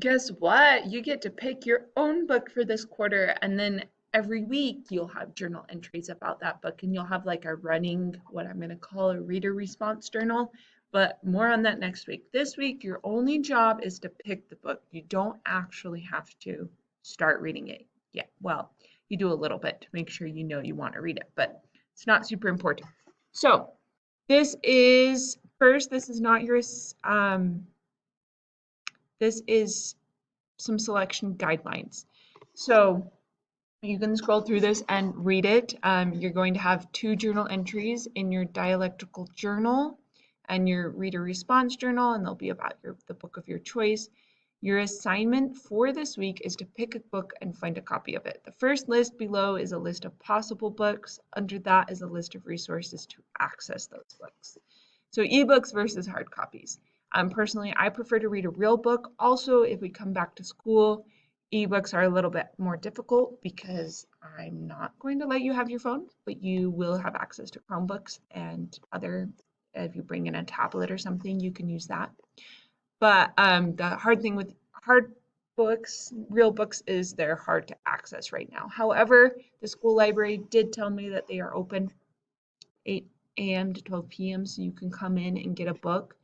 Guess what? You get to pick your own book for this quarter, and then every week you'll have journal entries about that book, and you'll have like a running, what I'm going to call a reader response journal. But more on that next week. This week, your only job is to pick the book. You don't actually have to start reading it yet. Well, you do a little bit to make sure you know you want to read it, but it's not super important. So, this is first, this is not your this is some selection guidelines. So you can scroll through this and read it. You're going to have two journal entries in your dialectical journal and your reader response journal, and they'll be about the book of your choice. Your assignment for this week is to pick a book and find a copy of it. The first list below is a list of possible books. Under that is a list of resources to access those books. So ebooks versus hard copies. Personally, I prefer to read a real book. Also, if we come back to school, ebooks are a little bit more difficult because I'm not going to let you have your phone, but you will have access to Chromebooks and other, if you bring in a tablet or something, you can use that. But the hard thing with hard books, real books, is they're hard to access right now. However, the school library did tell me that they are open 8 a.m. to 12 p.m. so you can come in and get a book.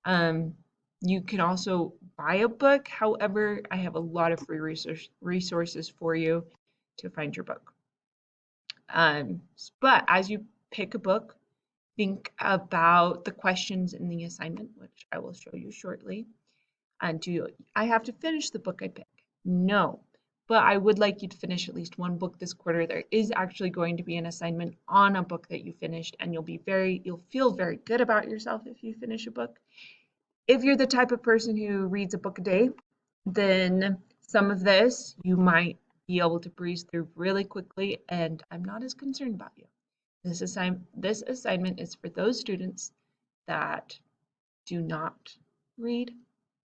Um, you can also buy a book. However, I have a lot of free resources for you to find your book. But as you pick a book, think about the questions in the assignment, which I will show you shortly. And I have to finish the book I pick? No, but I would like you to finish at least one book this quarter. There is actually going to be an assignment on a book that you finished, and you'll feel very good about yourself if you finish a book. If you're the type of person who reads a book a day, then some of this you might be able to breeze through really quickly, and I'm not as concerned about you. This assignment is for those students that do not read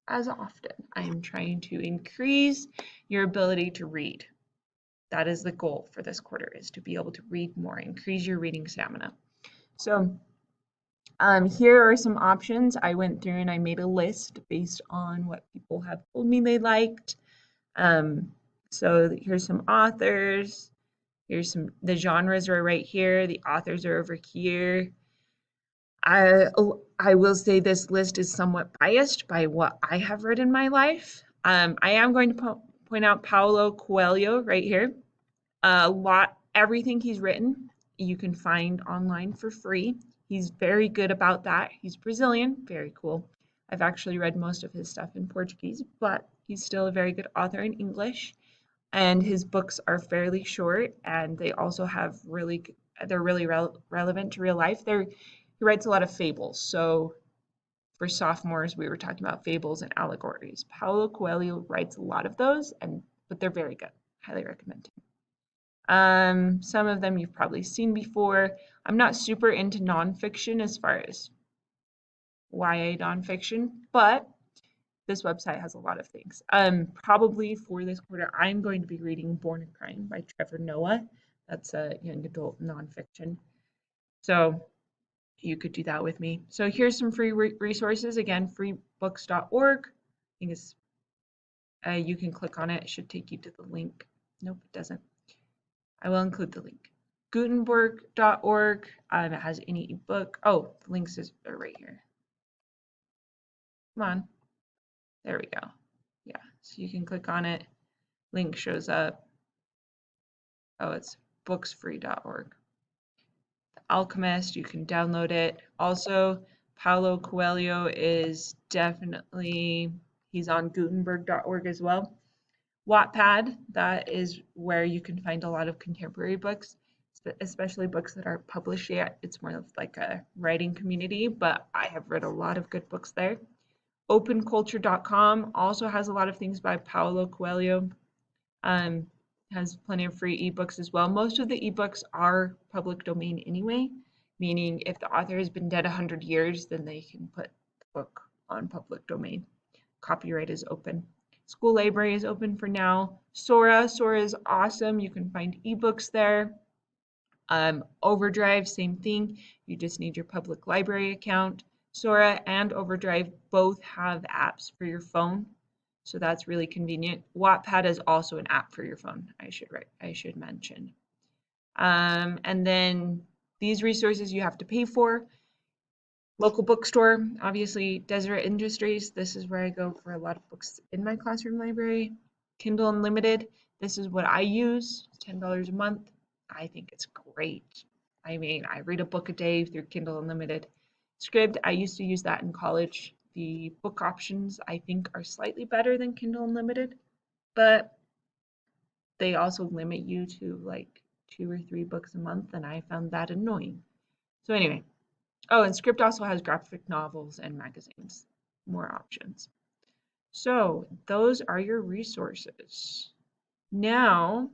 as often. I am trying to increase your ability to read. That is the goal for this quarter, is to be able to read more, increase your reading stamina. So here are some options. I went through and I made a list based on what people have told me they liked. So here's some authors. The genres are right here. The authors are over here. I will say this list is somewhat biased by what I have read in my life. I am going to point out Paulo Coelho right here. Everything he's written, you can find online for free. He's very good about that. He's Brazilian, very cool. I've actually read most of his stuff in Portuguese, but he's still a very good author in English. And his books are fairly short, and they also have they're really relevant to real life. He writes a lot of fables. So for sophomores, we were talking about fables and allegories. Paulo Coelho writes a lot of those, but they're very good. Highly recommend him. Some of them you've probably seen before. I'm not super into nonfiction as far as YA nonfiction, but this website has a lot of things. Probably for this quarter, I'm going to be reading Born a Crime by Trevor Noah. That's a young adult nonfiction. So you could do that with me. So here's some free resources. Again, freebooks.org. I think it's, you can click on it. It should take you to the link. Nope, it doesn't. I will include the link. Gutenberg.org. It has any ebook. Oh, the links are right here. Come on. There we go. Yeah, so you can click on it. Link shows up. Oh, it's booksfree.org. The Alchemist, you can download it. Also, Paulo Coelho is definitely, he's on Gutenberg.org as well. Wattpad, that is where you can find a lot of contemporary books, especially books that aren't published yet. It's more of like a writing community, but I have read a lot of good books there. Openculture.com also has a lot of things by Paulo Coelho. Has plenty of free ebooks as well. Most of the ebooks are public domain anyway, meaning if the author has been dead 100 years, then they can put the book on public domain. Copyright is open. School library is open for now. Sora is awesome. You can find ebooks there. Overdrive, same thing. You just need your public library account. Sora and Overdrive both have apps for your phone. So that's really convenient. Wattpad is also an app for your phone, I should mention. And then these resources you have to pay for. Local bookstore, obviously Deseret Industries. This is where I go for a lot of books in my classroom library. Kindle Unlimited. This is what I use. $10 a month. I think it's great. I mean, I read a book a day through Kindle Unlimited. Scribd, I used to use that in college. The book options I think are slightly better than Kindle Unlimited, but they also limit you to like 2 or 3 books a month, and I found that annoying. So anyway, oh, and Script also has graphic novels and magazines, more options. So those are your resources. Now